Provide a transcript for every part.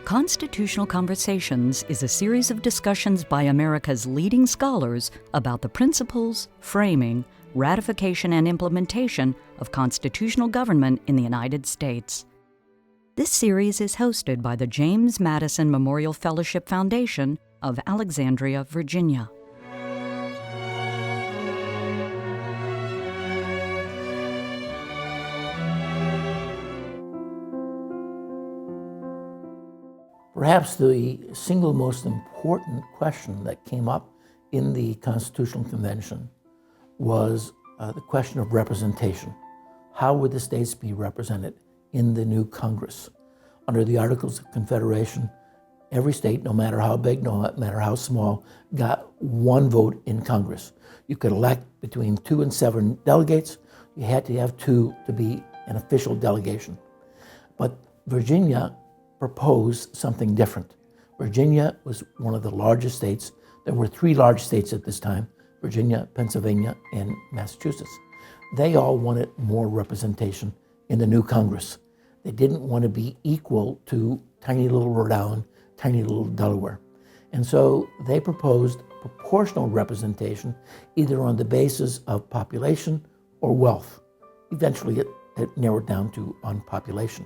Constitutional Conversations is a series of discussions by America's leading scholars about the principles, framing, ratification, and implementation of constitutional government in the United States. This series is hosted by the James Madison Memorial Fellowship Foundation of Alexandria, Virginia. Perhaps the single most important question that came up in the Constitutional Convention was the question of representation. How would the states be represented in the new Congress? Under the Articles of Confederation, every state, no matter how big, no matter how small, got one vote in Congress. You could elect between 2 and 7 delegates. You had to have 2 to be an official delegation. But Virginia proposed something different. Virginia was one of the largest states. There were 3 large states at this time: Virginia, Pennsylvania, and Massachusetts. They all wanted more representation in the new Congress. They didn't want to be equal to tiny little Rhode Island, tiny little Delaware. And so they proposed proportional representation, either on the basis of population or wealth. Eventually it narrowed down to on population.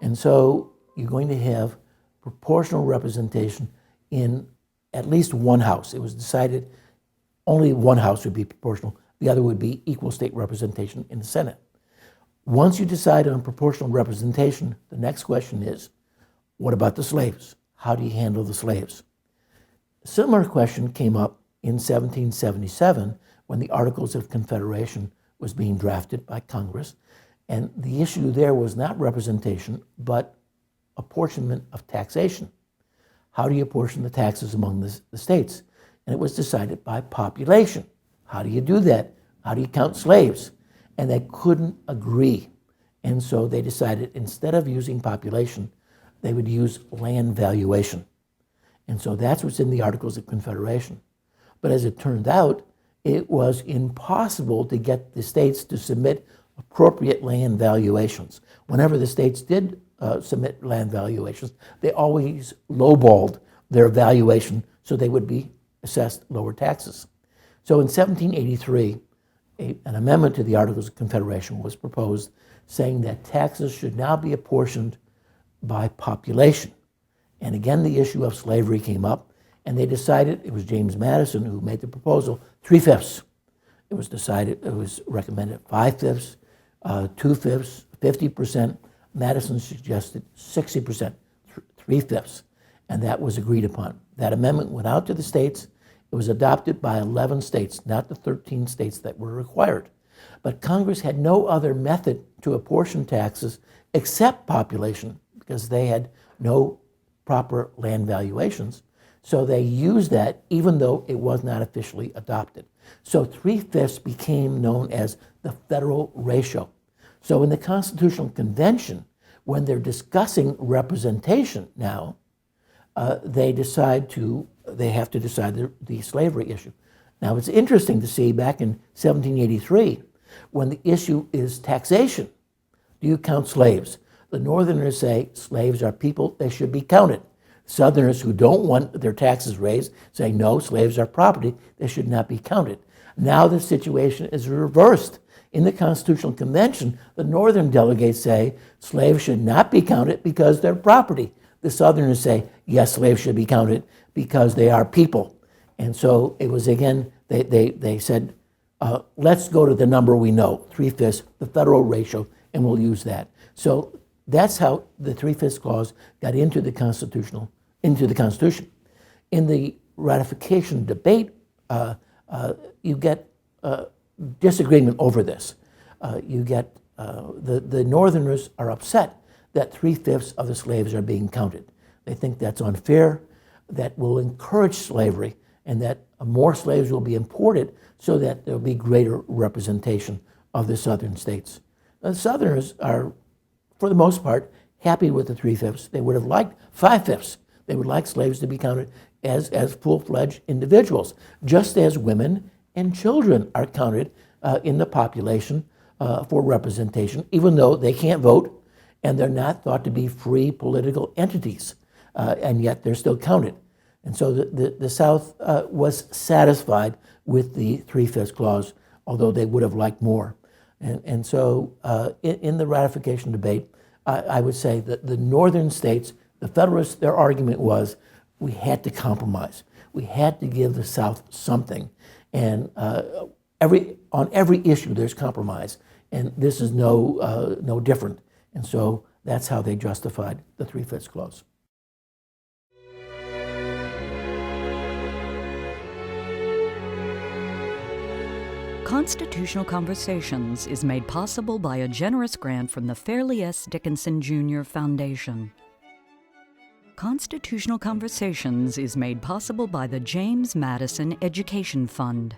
And so you're going to have proportional representation in at least one house. It was decided only one house would be proportional. The other would be equal state representation in the Senate. Once you decide on proportional representation, the next question is, what about the slaves? How do you handle the slaves? A similar question came up in 1777 when the Articles of Confederation was being drafted by Congress. And the issue there was not representation, but apportionment of taxation. How do you apportion the taxes among the states? And it was decided by population. How do you do that? How do you count slaves? And they couldn't agree. And so they decided instead of using population, they would use land valuation. And so that's what's in the Articles of Confederation. But as it turned out, it was impossible to get the states to submit appropriate land valuations. Whenever the states did submit land valuations, they always lowballed their valuation so they would be assessed lower taxes. So in 1783, an amendment to the Articles of Confederation was proposed saying that taxes should now be apportioned by population. And again, the issue of slavery came up, and they decided, it was James Madison who made the proposal, 3/5. It was decided, it was recommended 5/5, 2/5, 50%. Madison suggested 60%, 3/5, and that was agreed upon. That amendment went out to the states. It was adopted by 11 states, not the 13 states that were required. But Congress had no other method to apportion taxes except population, because they had no proper land valuations. So they used that even though it was not officially adopted. So 3/5 became known as the federal ratio. So in the Constitutional Convention, when they're discussing representation now, they have to decide the slavery issue. Now it's interesting to see back in 1783, when the issue is taxation, do you count slaves? The Northerners say slaves are people, they should be counted. Southerners who don't want their taxes raised say no, slaves are property, they should not be counted. Now the situation is reversed. In the Constitutional Convention, the Northern delegates say slaves should not be counted because they're property. The Southerners say, yes, slaves should be counted because they are people. And so it was, again, they said, let's go to the number we know, 3/5, the federal ratio, and we'll use that. So that's how the 3/5 clause got into the Constitution. In the ratification debate, you get disagreement over this. The Northerners are upset that 3/5 of the slaves are being counted. They think that's unfair, that will encourage slavery, and that more slaves will be imported so that there will be greater representation of the Southern states. The Southerners are, for the most part, happy with the 3/5. They would have liked 5/5. They would like slaves to be counted as full-fledged individuals, just as women and children are counted in the population for representation, even though they can't vote and they're not thought to be free political entities. and yet they're still counted. And so the South was satisfied with the 3/5 clause, although they would have liked more. And so in the ratification debate, I would say that the northern states, the Federalists, their argument was we had to compromise. We had to give the South something. And on every issue, there's compromise. And this is no different. And so that's how they justified the 3/5 clause. Constitutional Conversations is made possible by a generous grant from the Fairleigh S. Dickinson Jr. Foundation. Constitutional Conversations is made possible by the James Madison Education Fund.